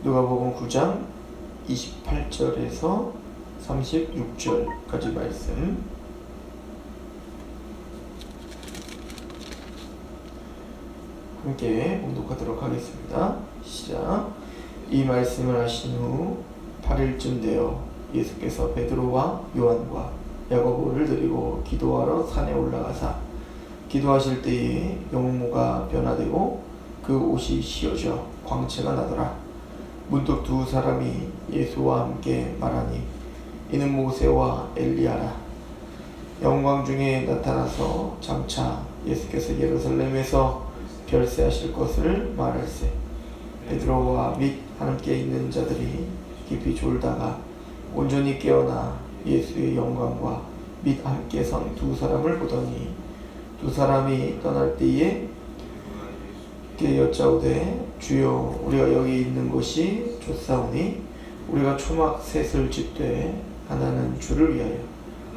누가복음 9장 28절에서 36절까지 말씀 함께 봉독하도록 하겠습니다. 시작. 이 말씀을 하신 후 8일쯤 되어 예수께서 베드로와 요한과 야고보를 데리고 기도하러 산에 올라가사 기도하실 때에 용모가 변화되고 그 옷이 휘어져 광채가 나더라. 문득 두 사람이 예수와 함께 말하니 이는 모세와 엘리야라. 영광 중에 나타나서 장차 예수께서 예루살렘에서 별세하실 것을 말할세. 베드로와 및 함께 있는 자들이 깊이 졸다가 온전히 깨어나 예수의 영광과 및 함께 선 두 사람을 보더니 두 사람이 떠날 때에 그에게 여짜오되 주여 우리가 여기 있는 것이 좋사오니 우리가 초막 셋을 짓되 하나는 주를 위하여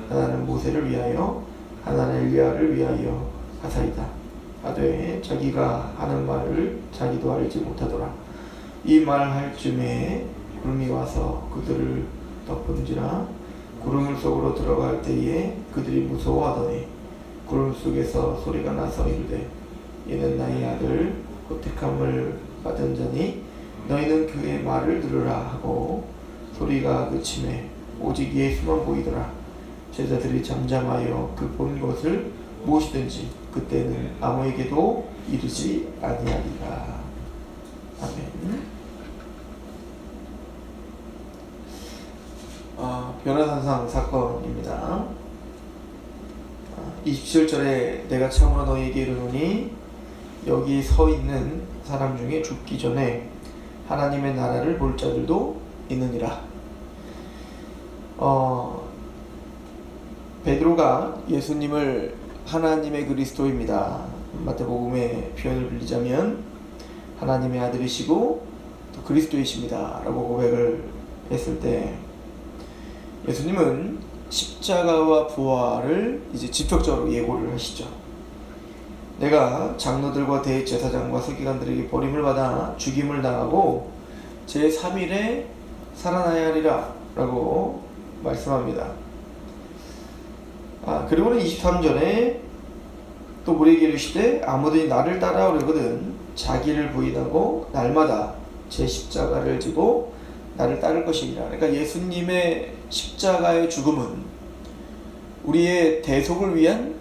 하나는 모세를 위하여 하나는 엘리야를 위하여 하사이다 하되 자기가 하는 말을 자기도 알지 못하더라. 이 말할 쯤에 구름이 와서 그들을 덮은지라. 구름 속으로 들어갈 때에 그들이 무서워하더니 구름 속에서 소리가 나서 이르되 이는 나의 아들 곧 택함을 받은 자니 너희는 그의 말을 들으라 하고 소리가 그치매 오직 예수만 보이더라. 제자들이 잠잠하여 그 본 것을 무엇이든지 그때는 아무에게도 이르지 아니하리라. 아멘. 변화산상 사건입니다. 27절에 내가 참으로 너희에게 이르노니 여기 서 있는 사람 중에 죽기 전에 하나님의 나라를 볼 자들도 있느니라. 베드로가 예수님을 하나님의 그리스도입니다. 마태복음의 표현을 빌리자면 하나님의 아들이시고 또 그리스도이십니다 라고 고백을 했을 때 예수님은 십자가와 부활을 이제 직접적으로 예고를 하시죠. 내가 장로들과 대제사장과 서기관들에게 버림을 받아 죽임을 당하고 제3일에 살아나야 하리라 라고 말씀합니다. 그리고는 23절에 또 우리에게 이르시되 아무든지 나를 따라오려거든 자기를 부인하고 날마다 제 십자가를 지고 나를 따를 것이니라. 그러니까 예수님의 십자가의 죽음은 우리의 대속을 위한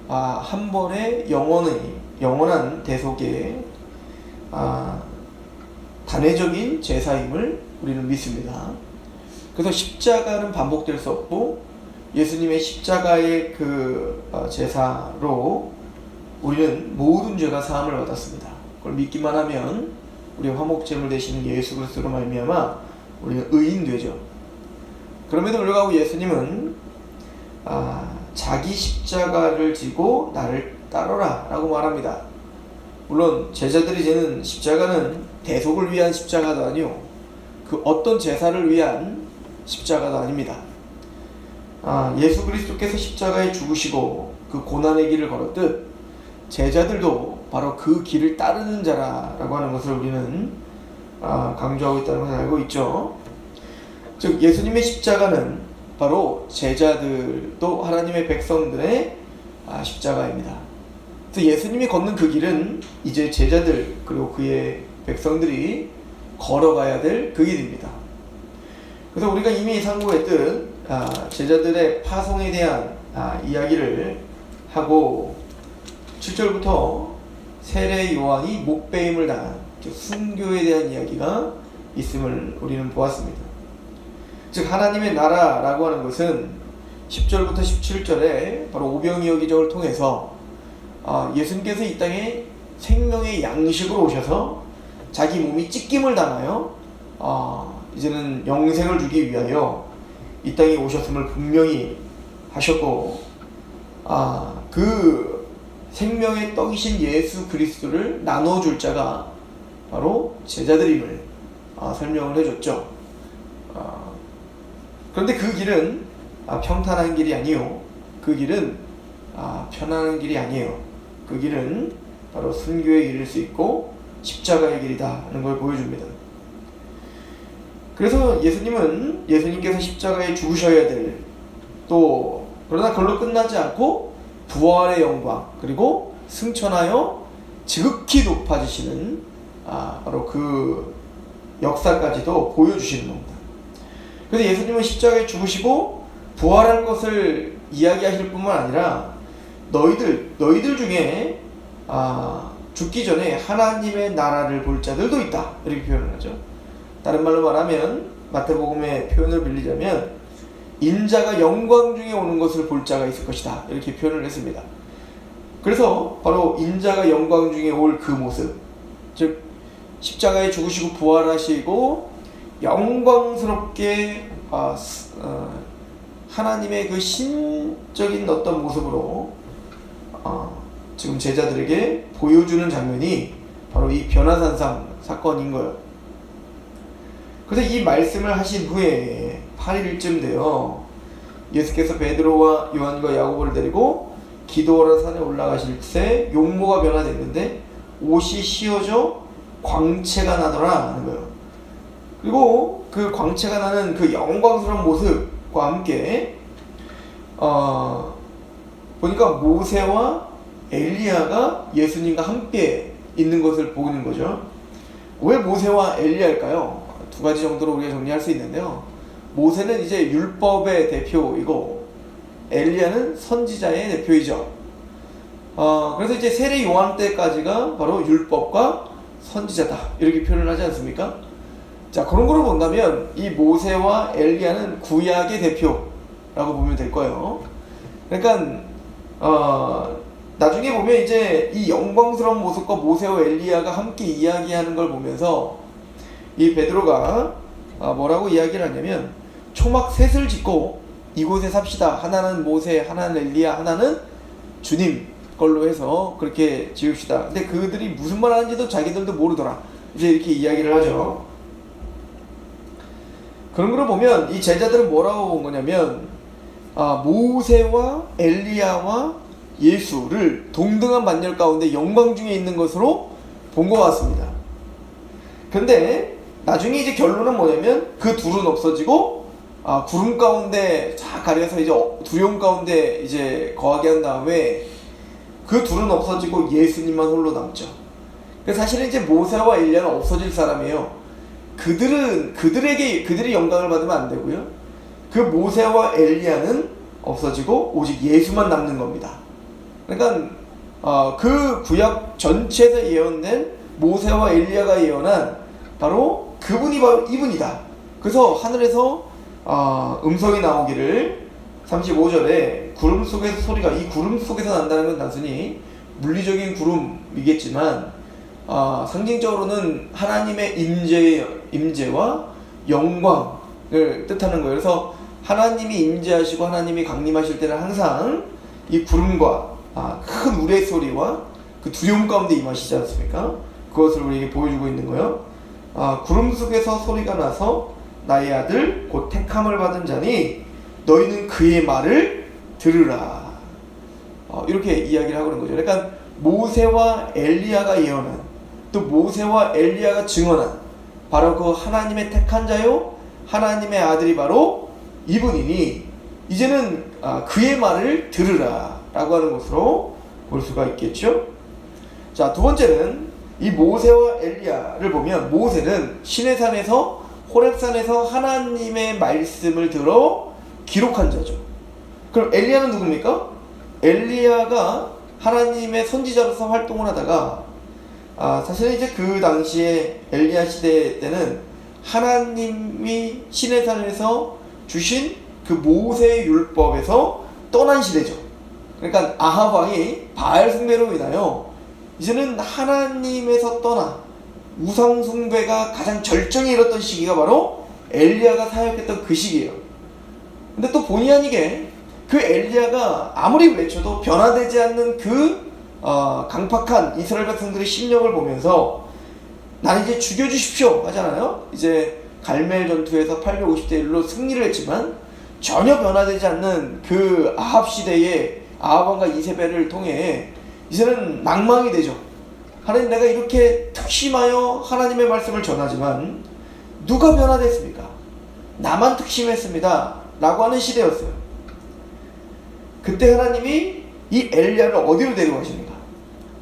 한 번의 영원한 대속의 단회적인 제사임을 우리는 믿습니다. 그래서 십자가는 반복될 수 없고 예수님의 십자가의 그 제사로 우리는 모든 죄가 사함을 받았습니다. 그걸 믿기만 하면 우리의 화목제물 되시는 예수 그리스도로 말미암아 우리는 의인 되죠. 그럼에도 불구하고 예수님은 자기 십자가를 지고 나를 따르라 라고 말합니다. 물론 제자들이 지는 십자가는 대속을 위한 십자가도 아니요 그 어떤 제사를 위한 십자가도 아닙니다. 예수 그리스도께서 십자가에 죽으시고 그 고난의 길을 걸었듯 제자들도 바로 그 길을 따르는 자라고 하는 것을 우리는 강조하고 있다는 것을 알고 있죠. 즉 예수님의 십자가는 바로 제자들도 하나님의 백성들의 십자가입니다. 그래서 예수님이 걷는 그 길은 이제 제자들 그리고 그의 백성들이 걸어가야 될 그 길입니다. 그래서 우리가 이미 상고했듯 제자들의 파송에 대한 이야기를 하고 7절부터 세례 요한이 목배임을 당한 순교에 대한 이야기가 있음을 우리는 보았습니다. 즉 하나님의 나라라고 하는 것은 10절부터 17절에 바로 오병이어 기적을 통해서 예수님께서 이 땅에 생명의 양식으로 오셔서 자기 몸이 찢김을 당하여 이제는 영생을 주기 위하여 이 땅에 오셨음을 분명히 하셨고 그 생명의 떡이신 예수 그리스도를 나눠줄 자가 바로 제자들임을 설명을 해줬죠. 그런데 그 길은 평탄한 길이 아니요 그 길은 편안한 길이 아니에요. 그 길은 바로 순교의 길일 수 있고 십자가의 길이다 하는 걸 보여줍니다. 그래서 예수님께서 십자가에 죽으셔야 될, 또 그러나 그걸로 끝나지 않고 부활의 영광 그리고 승천하여 지극히 높아지시는 바로 그 역사까지도 보여주시는 겁니다. 그래서 예수님은 십자가에 죽으시고 부활할 것을 이야기하실 뿐만 아니라 너희들 중에 죽기 전에 하나님의 나라를 볼 자들도 있다, 이렇게 표현을 하죠. 다른 말로 말하면, 마태복음의 표현을 빌리자면 인자가 영광 중에 오는 것을 볼 자가 있을 것이다, 이렇게 표현을 했습니다. 그래서 바로 인자가 영광 중에 올 그 모습, 즉 십자가에 죽으시고 부활하시고 영광스럽게 하나님의 그 신적인 어떤 모습으로 지금 제자들에게 보여주는 장면이 바로 이 변화산상 사건인 거예요. 그래서 이 말씀을 하신 후에 8일쯤 되어 예수께서 베드로와 요한과 야고보를 데리고 기도하러 산에 올라가실 때 용모가 변화됐는데 옷이 휘어져 광채가 나더라 하는 거예요. 그리고 그 광채가 나는 그 영광스러운 모습과 함께 보니까 모세와 엘리야가 예수님과 함께 있는 것을 보는 거죠. 왜 모세와 엘리야일까요? 두 가지 정도로 우리가 정리할 수 있는데요. 모세는 이제 율법의 대표이고 엘리야는 선지자의 대표이죠. 그래서 이제 세례 요한 때까지가 바로 율법과 선지자다, 이렇게 표현을 하지 않습니까? 자, 그런 거로 본다면 이 모세와 엘리야는 구약의 대표라고 보면 될 거예요. 그러니까 나중에 보면 이제 이 영광스러운 모습과 모세와 엘리야가 함께 이야기하는 걸 보면서 이 베드로가 뭐라고 이야기를 하냐면, 초막 셋을 짓고 이곳에 삽시다. 하나는 모세, 하나는 엘리야, 하나는 주님 걸로 해서 그렇게 지읍시다. 근데 그들이 무슨 말 하는지도 자기들도 모르더라, 이제 이렇게 이야기를 하죠. 그런 걸 보면 이 제자들은 뭐라고 본 거냐면, 모세와 엘리야와 예수를 동등한 반열 가운데 영광 중에 있는 것으로 본 것 같습니다. 근데 나중에 이제 결론은 뭐냐면, 그 둘은 없어지고 구름 가운데 쫙 가려서 이제 두려움 가운데 이제 거하게 한 다음에 그 둘은 없어지고 예수님만 홀로 남죠. 그래서 사실은 이제 모세와 엘리야는 없어질 사람이에요. 그들이 영광을 받으면 안 되고요. 그 모세와 엘리야는 없어지고 오직 예수만 남는 겁니다. 그러니까 그 구약 전체에서 예언된 모세와 엘리야가 예언한 바로 그분이 바로 이분이다. 그래서 하늘에서 음성이 나오기를, 35절에 구름 속에서 소리가, 이 구름 속에서 난다는 건 단순히 물리적인 구름이겠지만 상징적으로는 하나님의 임재와 영광을 뜻하는 거예요. 그래서 하나님이 임재하시고 하나님이 강림하실 때는 항상 이 구름과 큰 우레 소리와 그 두려움 가운데 임하시지 않습니까? 그것을 우리에게 보여주고 있는 거예요. 구름 속에서 소리가 나서 나의 아들 곧 택함을 받은 자니 너희는 그의 말을 들으라, 이렇게 이야기를 하고 있는 거죠. 그러니까 모세와 엘리야가 예언한, 또 모세와 엘리야가 증언한 바로 그 하나님의 택한 자요 하나님의 아들이 바로 이분이니 이제는 그의 말을 들으라 라고 하는 것으로 볼 수가 있겠죠. 자, 두 번째는 이 모세와 엘리야를 보면, 모세는 시내산에서 호렙산에서 하나님의 말씀을 들어 기록한 자죠. 그럼 엘리야는 누굽니까? 엘리야가 하나님의 선지자로서 활동을 하다가 사실은 이제 그 당시에 엘리야 시대 때는 하나님이 시내산에서 주신 그 모세의 율법에서 떠난 시대죠. 그러니까 아합 왕이 바알 숭배로 인하여 이제는 하나님에서 떠나 우상 숭배가 가장 절정에 이르렀던 시기가 바로 엘리야가 사역했던 그 시기예요. 근데 또 본의 아니게 그 엘리야가 아무리 외쳐도 변화되지 않는 그 강팍한 이스라엘 백성들의 심령을 보면서 난 이제 죽여주십시오 하잖아요. 이제 갈멜 전투에서 850대 1로 승리를 했지만 전혀 변화되지 않는 그 아합 시대의 아합 왕과 이세벨을 통해 이제는 낭망이 되죠. 하나님, 내가 이렇게 특심하여 하나님의 말씀을 전하지만 누가 변화됐습니까? 나만 특심했습니다 라고 하는 시대였어요. 그때 하나님이 이 엘리야를 어디로 데려가십니까?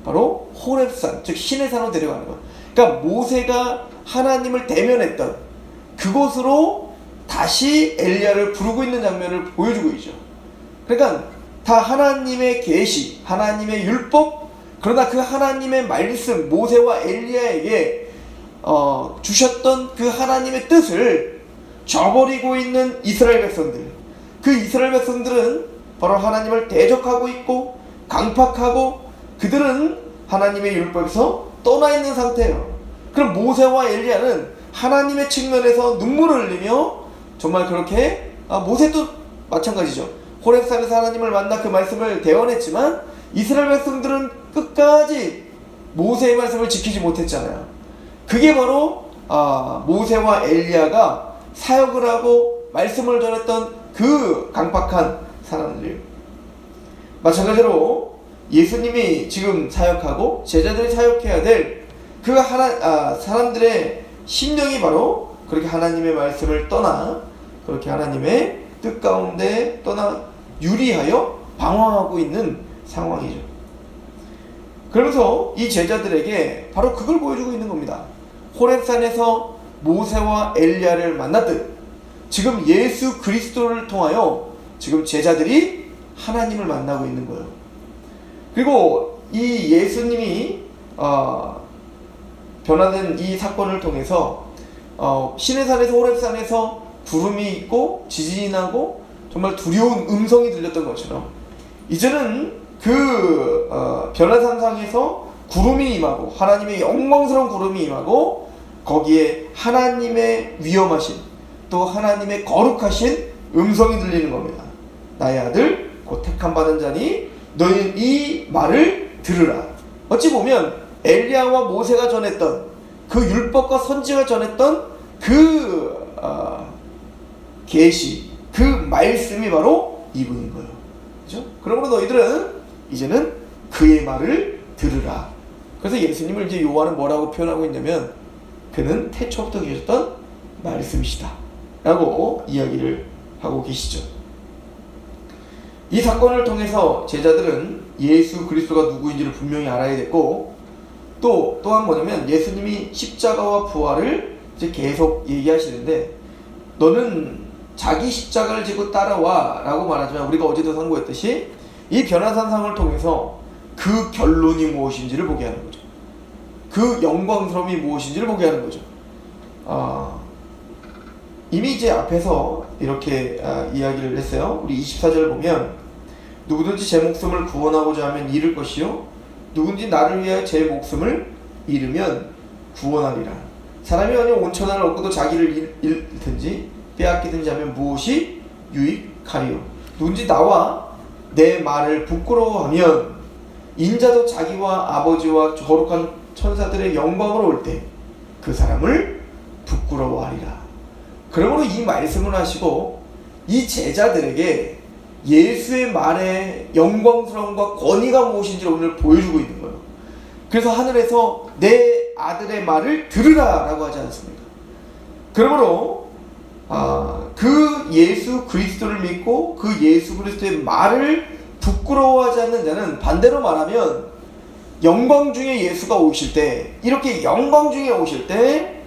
바로 호렙산, 즉 신의 산으로 데려가는 것. 그러니까 모세가 하나님을 대면했던 그곳으로 다시 엘리야를 부르고 있는 장면을 보여주고 있죠. 그러니까 다 하나님의 계시, 하나님의 율법, 그러나 그 하나님의 말씀, 모세와 엘리야에게 주셨던 그 하나님의 뜻을 저버리고 있는 이스라엘 백성들. 그 이스라엘 백성들은 바로 하나님을 대적하고 있고 강팍하고 그들은 하나님의 율법에서 떠나 있는 상태예요. 그럼 모세와 엘리야는 하나님의 측면에서 눈물을 흘리며 정말 그렇게 모세도 마찬가지죠. 호렙산에서 하나님을 만나 그 말씀을 대언했지만 이스라엘 백성들은 끝까지 모세의 말씀을 지키지 못했잖아요. 그게 바로 모세와 엘리야가 사역을 하고 말씀을 전했던 그 강팍한 사람들이에요. 마찬가지로 예수님이 지금 사역하고 제자들이 사역해야 될 그 사람들의 심령이 바로 그렇게 하나님의 말씀을 떠나 그렇게 하나님의 뜻 가운데 떠나 유리하여 방황하고 있는 상황이죠. 그러면서 이 제자들에게 바로 그걸 보여주고 있는 겁니다. 호렙산에서 모세와 엘리야를 만났듯 지금 예수 그리스도를 통하여 지금 제자들이 하나님을 만나고 있는 거예요. 그리고 이 예수님이 변화된 이 사건을 통해서 시내산에서 호렙산에서 구름이 있고 지진이 나고 정말 두려운 음성이 들렸던 것처럼 이제는 그 변화산상에서 구름이 임하고 하나님의 영광스러운 구름이 임하고 거기에 하나님의 위엄하신 또 하나님의 거룩하신 음성이 들리는 겁니다. 나의 아들 곧 택함 받은 자니 너희는 이 말을 들으라. 어찌 보면 엘리야와 모세가 전했던 그 율법과 선지가 전했던 그 계시, 그 말씀이 바로 이분인 거예요. 그렇죠? 그러므로 너희들은 이제는 그의 말을 들으라. 그래서 예수님을 이제 요한은 뭐라고 표현하고 있냐면 그는 태초부터 계셨던 말씀이시다 라고 이야기를 하고 계시죠. 이 사건을 통해서 제자들은 예수 그리스도가 누구인지를 분명히 알아야 됐고 또한 뭐냐면 예수님이 십자가와 부활을 이제 계속 얘기하시는데 너는 자기 십자가를 지고 따라와 라고 말하지만 우리가 어제도 상고했듯이 이 변화산상을 통해서 그 결론이 무엇인지를 보게 하는 거죠. 그 영광스러움이 무엇인지를 보게 하는 거죠. 이미 이제 앞에서 이렇게 이야기를 했어요. 우리 24절을 보면 누구든지 제 목숨을 구원하고자 하면 잃을 것이요 누군지 나를 위하여 제 목숨을 잃으면 구원하리라. 사람이 만약 온천하를 얻고도 자기를 잃든지 빼앗기든지 하면 무엇이 유익하리요. 누군지 나와 내 말을 부끄러워하면 인자도 자기와 아버지와 거룩한 천사들의 영광으로 올 때 그 사람을 부끄러워하리라. 그러므로 이 말씀을 하시고 이 제자들에게 예수의 말의 영광스러움과 권위가 무엇인지 오늘 보여주고 있는 거예요. 그래서 하늘에서 내 아들의 말을 들으라 라고 하지 않습니까? 그러므로 그 예수 그리스도를 믿고 그 예수 그리스도의 말을 부끄러워하지 않는 자는 반대로 말하면 영광 중에 예수가 오실 때 이렇게 영광 중에 오실 때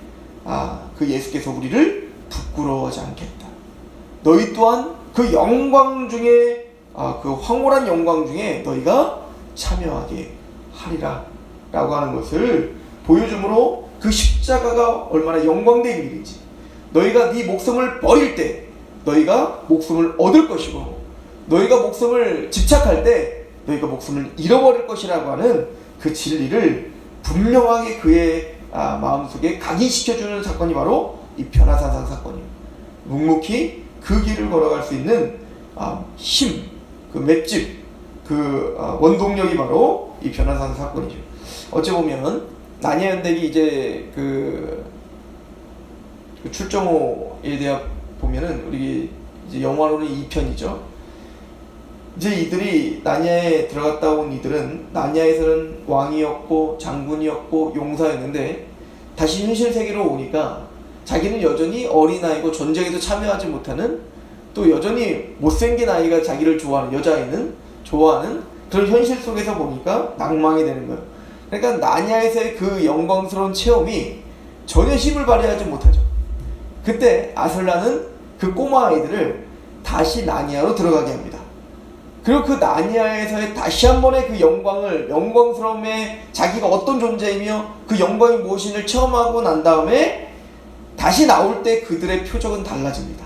그 예수께서 우리를 부끄러워하지 않겠다. 너희 또한 그 영광 중에 그 황홀한 영광 중에 너희가 참여하게 하리라 라고 하는 것을 보여줌으로 그 십자가가 얼마나 영광된 일인지 너희가 네 목숨을 버릴 때 너희가 목숨을 얻을 것이고 너희가 목숨을 집착할 때 너희가 목숨을 잃어버릴 것이라고 하는 그 진리를 분명하게 그의 마음속에 각인시켜주는 사건이 바로 이 변화산상 사건이에요. 묵묵히 그 길을 걸어갈 수 있는 힘, 그 맷집, 그 원동력이 바로 이 변화산상 사건이죠. 어찌 보면 난야연대기 이제 그 출정호에 대해 보면은 우리 이제 영화로는 2편이죠. 이제 이들이 난야에 들어갔다 온 이들은 난야에서는 왕이었고 장군이었고 용사였는데 다시 현실 세계로 오니까 자기는 여전히 어린아이고 전쟁에도 참여하지 못하는, 또 여전히 못생긴 아이가 자기를 좋아하는, 여자아이는 좋아하는 그런 현실 속에서 보니까 낭망이 되는 거예요. 그러니까 나냐에서의 그 영광스러운 체험이 전혀 힘을 발휘하지 못하죠. 그때 아슬라는 그 꼬마 아이들을 다시 나니아로 들어가게 합니다. 그리고 그 나니아에서의 다시 한 번의 그 영광스러움에 자기가 어떤 존재이며 그 영광이 무엇인지를 체험하고 난 다음에 다시 나올 때 그들의 표정은 달라집니다.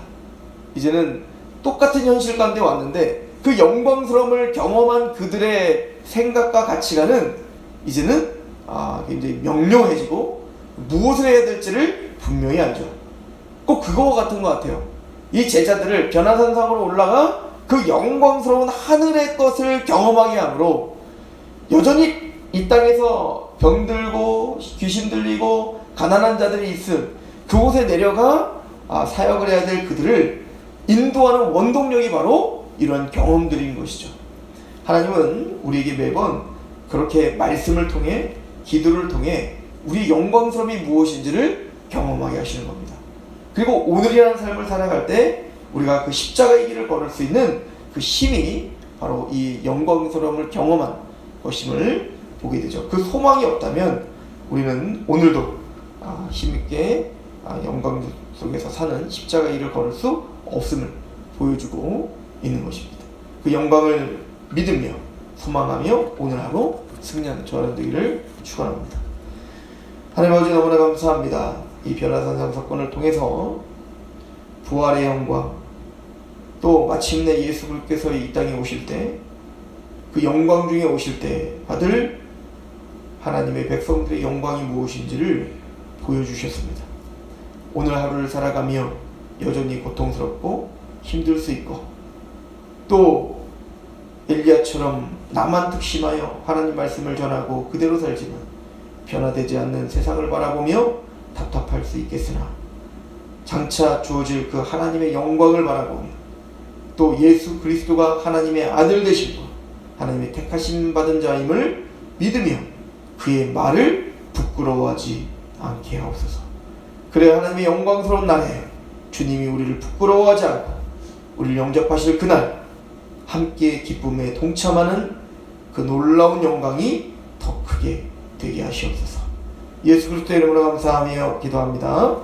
이제는 똑같은 현실 가운데 왔는데 그 영광스러움을 경험한 그들의 생각과 가치관은 이제는 굉장히 명료해지고 무엇을 해야 될지를 분명히 알죠. 꼭 그거와 같은 것 같아요. 이 제자들을 변화산상으로 올라가 그 영광스러운 하늘의 것을 경험하게 하므로 여전히 이 땅에서 병들고 귀신 들리고 가난한 자들이 있음 그곳에 내려가 사역을 해야 될 그들을 인도하는 원동력이 바로 이런 경험들인 것이죠. 하나님은 우리에게 매번 그렇게 말씀을 통해 기도를 통해 우리 영광스러움이 무엇인지를 경험하게 하시는 겁니다. 그리고 오늘이라는 삶을 살아갈 때 우리가 그 십자가의 길을 걸을 수 있는 그 힘이 바로 이 영광스러움을 경험한 것임을 보게 되죠. 그 소망이 없다면 우리는 오늘도 힘있게 영광 속에서 사는 십자가의 길을 걸을 수 없음을 보여주고 있는 것입니다. 그 영광을 믿으며 소망하며 오늘 하루 승리하는 저와 되기를 축원합니다. 하나님 아버지 너무나 감사합니다. 이 변화산상 사건을 통해서 부활의 영광, 또 마침내 예수 그리스도께서 이 땅에 오실 때 그 영광 중에 오실 때 받을 하나님의 백성들의 영광이 무엇인지를 보여주셨습니다. 오늘 하루를 살아가며 여전히 고통스럽고 힘들 수 있고 또 엘리야처럼 나만 특심하여 하나님 말씀을 전하고 그대로 살지만 변화되지 않는 세상을 바라보며 답답할 수 있겠으나 장차 주어질 그 하나님의 영광을 바라보며 또 예수 그리스도가 하나님의 아들 되신 분, 하나님의 택하심 받은 자임을 믿으며 그의 말을 부끄러워하지 않게 하옵소서. 그래 하나님의 영광스러운 날에 주님이 우리를 부끄러워하지 않고 우리를 영접하실 그날 함께 기쁨에 동참하는 그 놀라운 영광이 더 크게 되게 하시옵소서. 예수 그리스도의 이름으로 감사하며 기도합니다.